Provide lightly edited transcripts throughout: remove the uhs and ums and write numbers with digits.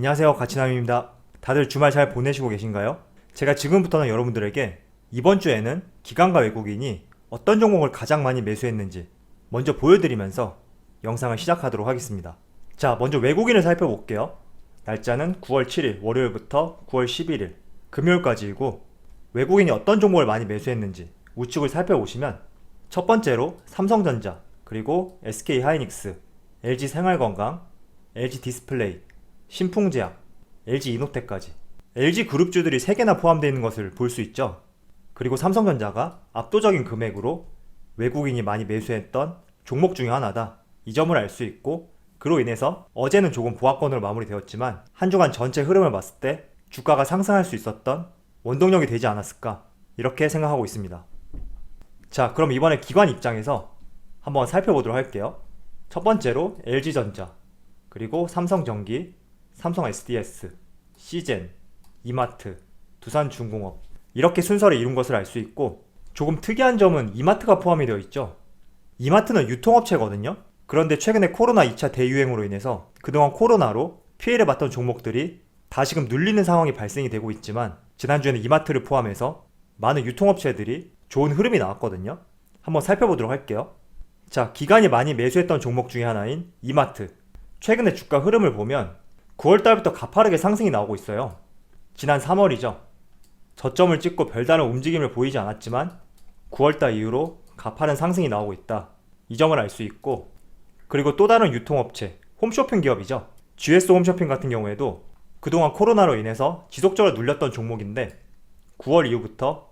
안녕하세요, 가치남입니다. 다들 주말 잘 보내시고 계신가요? 제가 지금부터는 여러분들에게 이번 주에는 기관과 외국인이 어떤 종목을 가장 많이 매수했는지 먼저 보여드리면서 영상을 시작하도록 하겠습니다. 자, 먼저 외국인을 살펴볼게요. 날짜는 9월 7일 월요일부터 9월 11일 금요일까지이고, 외국인이 어떤 종목을 많이 매수했는지 우측을 살펴보시면 첫 번째로 삼성전자, 그리고 SK하이닉스, LG생활건강, LG디스플레이, 신풍제약, LG이노텍까지 LG그룹주들이 3개나 포함되어 있는 것을 볼 수 있죠. 그리고 삼성전자가 압도적인 금액으로 외국인이 많이 매수했던 종목 중에 하나다, 이 점을 알 수 있고, 그로 인해서 어제는 조금 보합권으로 마무리되었지만 한 주간 전체 흐름을 봤을 때 주가가 상승할 수 있었던 원동력이 되지 않았을까, 이렇게 생각하고 있습니다. 자, 그럼 이번에 기관 입장에서 한번 살펴보도록 할게요. 첫 번째로 LG전자, 그리고 삼성전기, 삼성 SDS, 시젠, 이마트, 두산중공업, 이렇게 순서를 이룬 것을 알 수 있고, 조금 특이한 점은 이마트가 포함이 되어 있죠. 이마트는 유통업체거든요. 그런데 최근에 코로나 2차 대유행으로 인해서 그동안 코로나로 피해를 봤던 종목들이 다시금 눌리는 상황이 발생이 되고 있지만, 지난주에는 이마트를 포함해서 많은 유통업체들이 좋은 흐름이 나왔거든요. 한번 살펴보도록 할게요. 자, 기관이 많이 매수했던 종목 중에 하나인 이마트, 최근에 주가 흐름을 보면 9월달부터 가파르게 상승이 나오고 있어요. 지난 3월이죠. 저점을 찍고 별다른 움직임을 보이지 않았지만 9월달 이후로 가파른 상승이 나오고 있다, 이 점을 알 수 있고, 그리고 또 다른 유통업체, 홈쇼핑 기업이죠. GS 홈쇼핑 같은 경우에도 그동안 코로나로 인해서 지속적으로 눌렸던 종목인데 9월 이후부터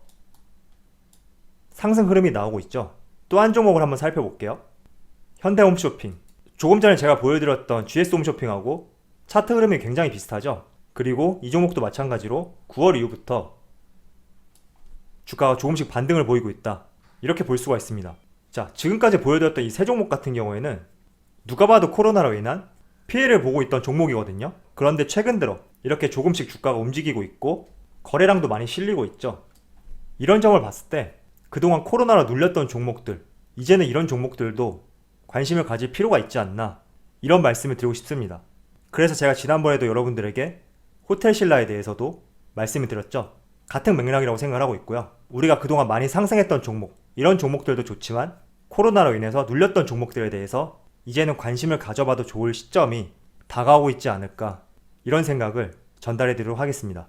상승 흐름이 나오고 있죠. 또 한 종목을 한번 살펴볼게요. 현대홈쇼핑, 조금 전에 제가 보여드렸던 GS 홈쇼핑하고 차트 흐름이 굉장히 비슷하죠. 그리고 이 종목도 마찬가지로 9월 이후부터 주가가 조금씩 반등을 보이고 있다, 이렇게 볼 수가 있습니다. 자, 지금까지 보여드렸던 이 세 종목 같은 경우에는 누가 봐도 코로나로 인한 피해를 보고 있던 종목이거든요. 그런데 최근 들어 이렇게 조금씩 주가가 움직이고 있고 거래량도 많이 실리고 있죠. 이런 점을 봤을 때 그동안 코로나로 눌렸던 종목들, 이제는 이런 종목들도 관심을 가질 필요가 있지 않나, 이런 말씀을 드리고 싶습니다. 그래서 제가 지난번에도 여러분들에게 호텔신라에 대해서도 말씀을 드렸죠. 같은 맥락이라고 생각을 하고 있고요. 우리가 그동안 많이 상승했던 종목, 이런 종목들도 좋지만 코로나로 인해서 눌렸던 종목들에 대해서 이제는 관심을 가져봐도 좋을 시점이 다가오고 있지 않을까, 이런 생각을 전달해 드리도록 하겠습니다.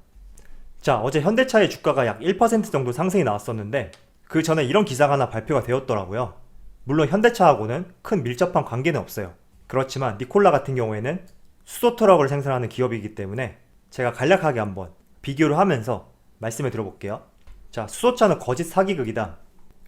자, 어제 현대차의 주가가 약 1% 정도 상승이 나왔었는데 그 전에 이런 기사가 하나 발표가 되었더라고요. 물론 현대차하고는 큰 밀접한 관계는 없어요. 그렇지만 니콜라 같은 경우에는 수소 트럭을 생산하는 기업이기 때문에 제가 간략하게 한번 비교를 하면서 말씀을 드려볼게요. 자, 수소차는 거짓 사기극이다,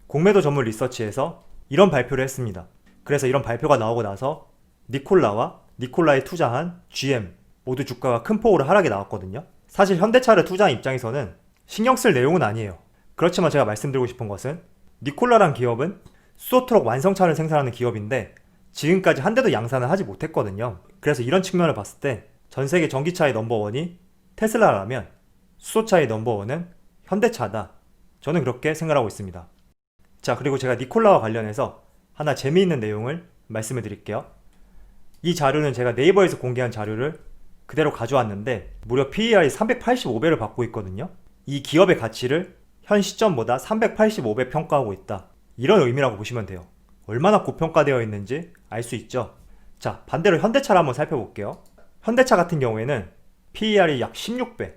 공매도 전문 리서치에서 이런 발표를 했습니다. 그래서 이런 발표가 나오고 나서 니콜라와 니콜라에 투자한 GM 모두 주가가 큰 폭으로 하락이 나왔거든요. 사실 현대차를 투자한 입장에서는 신경 쓸 내용은 아니에요. 그렇지만 제가 말씀드리고 싶은 것은 니콜라란 기업은 수소트럭 완성차를 생산하는 기업인데 지금까지 한 대도 양산을 하지 못했거든요. 그래서 이런 측면을 봤을 때 전세계 전기차의 넘버원이 테슬라라면 수소차의 넘버원은 현대차다, 저는 그렇게 생각하고 있습니다. 자, 그리고 제가 니콜라와 관련해서 하나 재미있는 내용을 말씀을 드릴게요. 이 자료는 제가 네이버에서 공개한 자료를 그대로 가져왔는데 무려 PER이 385배를 받고 있거든요. 이 기업의 가치를 현 시점보다 385배 평가하고 있다, 이런 의미라고 보시면 돼요. 얼마나 고평가되어 있는지 알 수 있죠. 자, 반대로 현대차를 한번 살펴볼게요. 현대차 같은 경우에는 PER이 약 16배,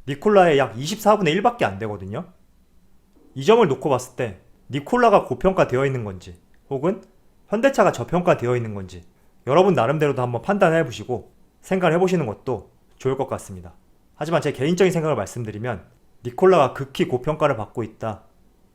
니콜라의 약 24분의 1밖에 안 되거든요. 이 점을 놓고 봤을 때 니콜라가 고평가되어 있는 건지 혹은 현대차가 저평가되어 있는 건지 여러분 나름대로도 한번 판단해 보시고 생각을 해보시는 것도 좋을 것 같습니다. 하지만 제 개인적인 생각을 말씀드리면 니콜라가 극히 고평가를 받고 있다,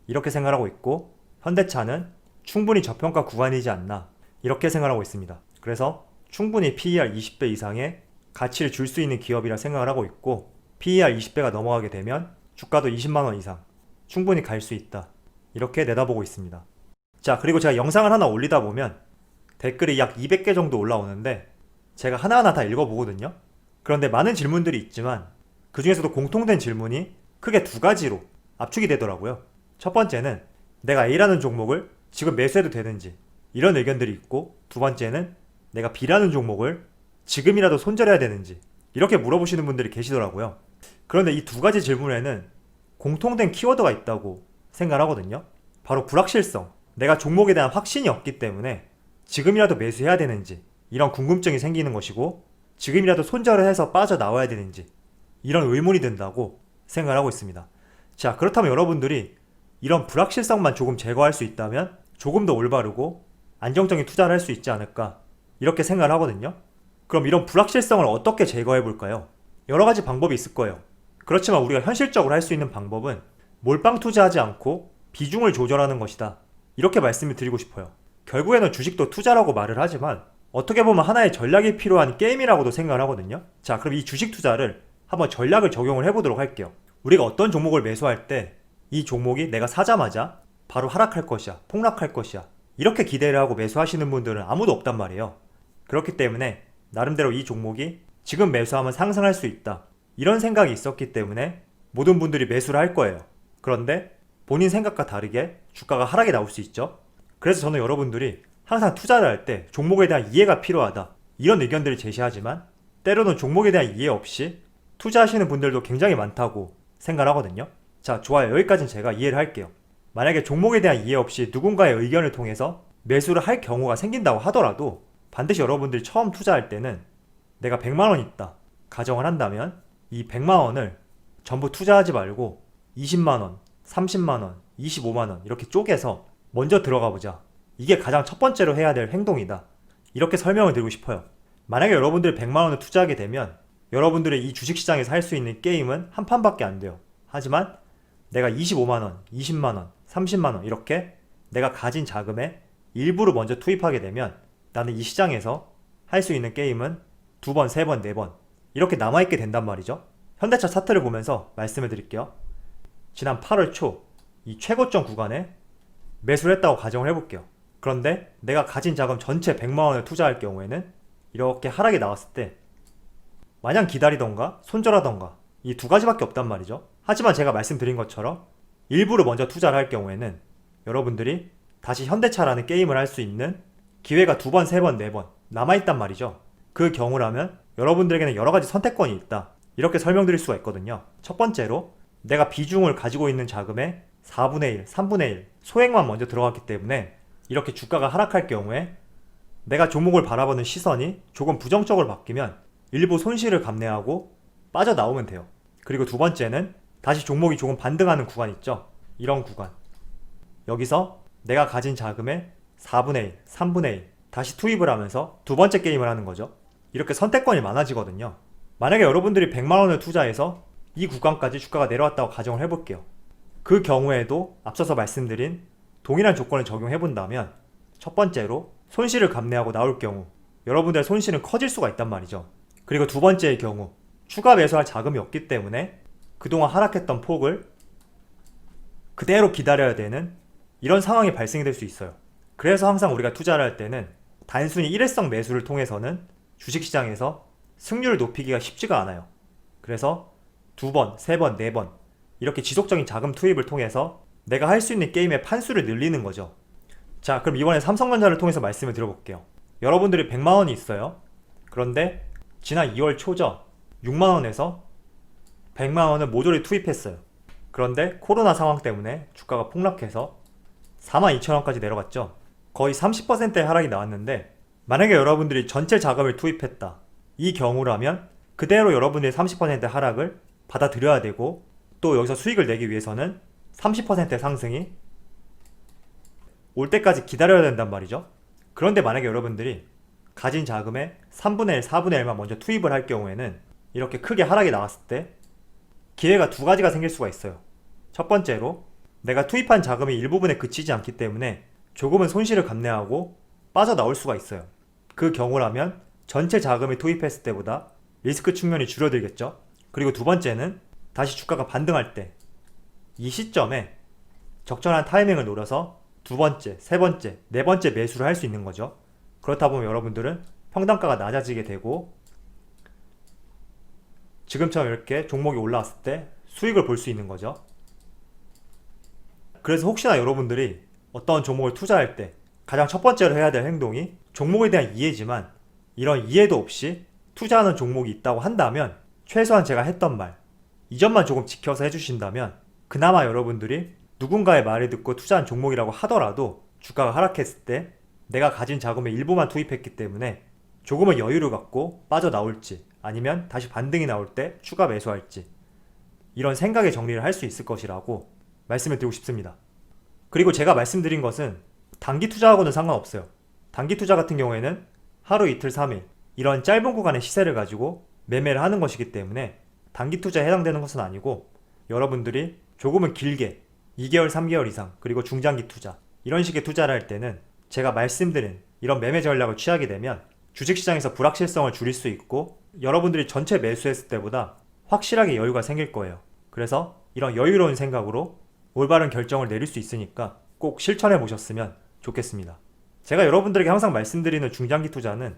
이렇게 생각하고 있고, 현대차는 충분히 저평가 구간이지 않나, 이렇게 생각하고 있습니다. 그래서 충분히 PER 20배 이상의 가치를 줄 수 있는 기업이라 생각을 하고 있고, PER 20배가 넘어가게 되면 주가도 20만원 이상 충분히 갈 수 있다, 이렇게 내다보고 있습니다. 자, 그리고 제가 영상을 하나 올리다 보면 댓글이 약 200개 정도 올라오는데 제가 하나하나 다 읽어보거든요. 그런데 많은 질문들이 있지만 그 중에서도 공통된 질문이 크게 두 가지로 압축이 되더라고요. 첫 번째는 내가 A라는 종목을 지금 매수해도 되는지, 이런 의견들이 있고, 두 번째는 내가 B라는 종목을 지금이라도 손절해야 되는지, 이렇게 물어보시는 분들이 계시더라고요. 그런데 이 두 가지 질문에는 공통된 키워드가 있다고 생각하거든요. 바로 불확실성. 내가 종목에 대한 확신이 없기 때문에 지금이라도 매수해야 되는지 이런 궁금증이 생기는 것이고, 지금이라도 손절을 해서 빠져나와야 되는지 이런 의문이 든다고 생각하고 있습니다. 자, 그렇다면 여러분들이 이런 불확실성만 조금 제거할 수 있다면 조금 더 올바르고 안정적인 투자를 할 수 있지 않을까, 이렇게 생각을 하거든요. 그럼 이런 불확실성을 어떻게 제거해 볼까요? 여러 가지 방법이 있을 거예요. 그렇지만 우리가 현실적으로 할 수 있는 방법은 몰빵 투자하지 않고 비중을 조절하는 것이다, 이렇게 말씀을 드리고 싶어요. 결국에는 주식도 투자라고 말을 하지만 어떻게 보면 하나의 전략이 필요한 게임이라고도 생각을 하거든요. 자, 그럼 이 주식 투자를 한번 전략을 적용을 해보도록 할게요. 우리가 어떤 종목을 매수할 때 이 종목이 내가 사자마자 바로 하락할 것이야, 폭락할 것이야, 이렇게 기대를 하고 매수하시는 분들은 아무도 없단 말이에요. 그렇기 때문에 나름대로 이 종목이 지금 매수하면 상승할 수 있다, 이런 생각이 있었기 때문에 모든 분들이 매수를 할 거예요. 그런데 본인 생각과 다르게 주가가 하락이 나올 수 있죠. 그래서 저는 여러분들이 항상 투자를 할 때 종목에 대한 이해가 필요하다, 이런 의견들을 제시하지만 때로는 종목에 대한 이해 없이 투자하시는 분들도 굉장히 많다고 생각하거든요. 자, 좋아요. 여기까지는 제가 이해를 할게요. 만약에 종목에 대한 이해 없이 누군가의 의견을 통해서 매수를 할 경우가 생긴다고 하더라도 반드시 여러분들이 처음 투자할 때는 내가 100만원 있다 가정을 한다면 이 100만원을 전부 투자하지 말고 20만원, 30만원, 25만원 이렇게 쪼개서 먼저 들어가 보자. 이게 가장 첫 번째로 해야 될 행동이다, 이렇게 설명을 드리고 싶어요. 만약에 여러분들이 100만원을 투자하게 되면 여러분들의 이 주식시장에서 할 수 있는 게임은 한 판밖에 안 돼요. 하지만 내가 25만원, 20만원, 30만원 이렇게 내가 가진 자금의 일부를 먼저 투입하게 되면 나는 이 시장에서 할 수 있는 게임은 2번, 3번, 4번 이렇게 남아있게 된단 말이죠. 현대차 차트를 보면서 말씀을 드릴게요. 지난 8월 초 이 최고점 구간에 매수를 했다고 가정을 해볼게요. 그런데 내가 가진 자금 전체 100만원을 투자할 경우에는 이렇게 하락이 나왔을 때 마냥 기다리던가 손절하던가 이 두 가지밖에 없단 말이죠. 하지만 제가 말씀드린 것처럼 일부를 먼저 투자를 할 경우에는 여러분들이 다시 현대차라는 게임을 할 수 있는 기회가 2번, 3번, 4번 남아있단 말이죠. 그 경우라면 여러분들에게는 여러가지 선택권이 있다, 이렇게 설명드릴 수가 있거든요. 첫 번째로 내가 비중을 가지고 있는 자금의 4분의 1, 3분의 1 소액만 먼저 들어갔기 때문에 이렇게 주가가 하락할 경우에 내가 종목을 바라보는 시선이 조금 부정적으로 바뀌면 일부 손실을 감내하고 빠져나오면 돼요. 그리고 두 번째는 다시 종목이 조금 반등하는 구간 있죠. 이런 구간, 여기서 내가 가진 자금의 4분의 1, 3분의 1 다시 투입을 하면서 두 번째 게임을 하는 거죠. 이렇게 선택권이 많아지거든요. 만약에 여러분들이 100만원을 투자해서 이 구간까지 주가가 내려왔다고 가정을 해볼게요. 그 경우에도 앞서서 말씀드린 동일한 조건을 적용해 본다면 첫 번째로 손실을 감내하고 나올 경우 여러분들의 손실은 커질 수가 있단 말이죠. 그리고 두 번째의 경우 추가 매수할 자금이 없기 때문에 그동안 하락했던 폭을 그대로 기다려야 되는 이런 상황이 발생이 될 수 있어요. 그래서 항상 우리가 투자를 할 때는 단순히 일회성 매수를 통해서는 주식시장에서 승률을 높이기가 쉽지가 않아요. 그래서 2번, 3번, 4번 이렇게 지속적인 자금 투입을 통해서 내가 할 수 있는 게임의 판수를 늘리는 거죠. 자, 그럼 이번에 삼성전자를 통해서 말씀을 드려볼게요. 여러분들이 100만원이 있어요. 그런데 지난 2월 초죠. 6만원에서 100만원을 모조리 투입했어요. 그런데 코로나 상황 때문에 주가가 폭락해서 42,000원까지 내려갔죠. 거의 30%의 하락이 나왔는데 만약에 여러분들이 전체 자금을 투입했다, 이 경우라면 그대로 여러분들의 30%의 하락을 받아들여야 되고 또 여기서 수익을 내기 위해서는 30%의 상승이 올 때까지 기다려야 된단 말이죠. 그런데 만약에 여러분들이 가진 자금의 3분의 1, 4분의 1만 먼저 투입을 할 경우에는 이렇게 크게 하락이 나왔을 때 기회가 두 가지가 생길 수가 있어요. 첫 번째로 내가 투입한 자금이 일부분에 그치지 않기 때문에 조금은 손실을 감내하고 빠져나올 수가 있어요. 그 경우라면 전체 자금을 투입했을 때보다 리스크 측면이 줄어들겠죠. 그리고 두 번째는 다시 주가가 반등할 때 이 시점에 적절한 타이밍을 노려서 두 번째, 세 번째, 네 번째 매수를 할 수 있는 거죠. 그렇다 보면 여러분들은 평단가가 낮아지게 되고 지금처럼 이렇게 종목이 올라왔을 때 수익을 볼 수 있는 거죠. 그래서 혹시나 여러분들이 어떤 종목을 투자할 때 가장 첫 번째로 해야 될 행동이 종목에 대한 이해지만 이런 이해도 없이 투자하는 종목이 있다고 한다면 최소한 제가 했던 말, 이 점만 조금 지켜서 해주신다면 그나마 여러분들이 누군가의 말을 듣고 투자한 종목이라고 하더라도 주가가 하락했을 때 내가 가진 자금의 일부만 투입했기 때문에 조금은 여유를 갖고 빠져나올지 아니면 다시 반등이 나올 때 추가 매수할지 이런 생각의 정리를 할 수 있을 것이라고 말씀을 드리고 싶습니다. 그리고 제가 말씀드린 것은 단기 투자하고는 상관없어요. 단기 투자 같은 경우에는 하루 이틀 3일 이런 짧은 구간의 시세를 가지고 매매를 하는 것이기 때문에 단기 투자에 해당되는 것은 아니고 여러분들이 조금은 길게 2개월, 3개월 이상 그리고 중장기 투자 이런 식의 투자를 할 때는 제가 말씀드린 이런 매매 전략을 취하게 되면 주식시장에서 불확실성을 줄일 수 있고 여러분들이 전체 매수했을 때보다 확실하게 여유가 생길 거예요. 그래서 이런 여유로운 생각으로 올바른 결정을 내릴 수 있으니까 꼭 실천해 보셨으면 좋겠습니다. 제가 여러분들에게 항상 말씀드리는 중장기 투자는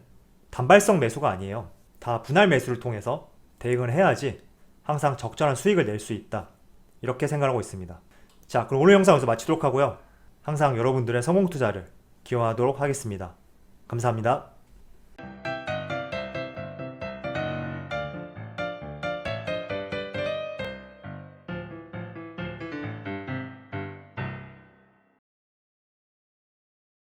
단발성 매수가 아니에요. 다 분할 매수를 통해서 대응을 해야지 항상 적절한 수익을 낼 수 있다. 이렇게 생각하고 있습니다. 자, 그럼 오늘 영상 여기서 마치도록 하고요. 항상 여러분들의 성공 투자를 기원하도록 하겠습니다. 감사합니다.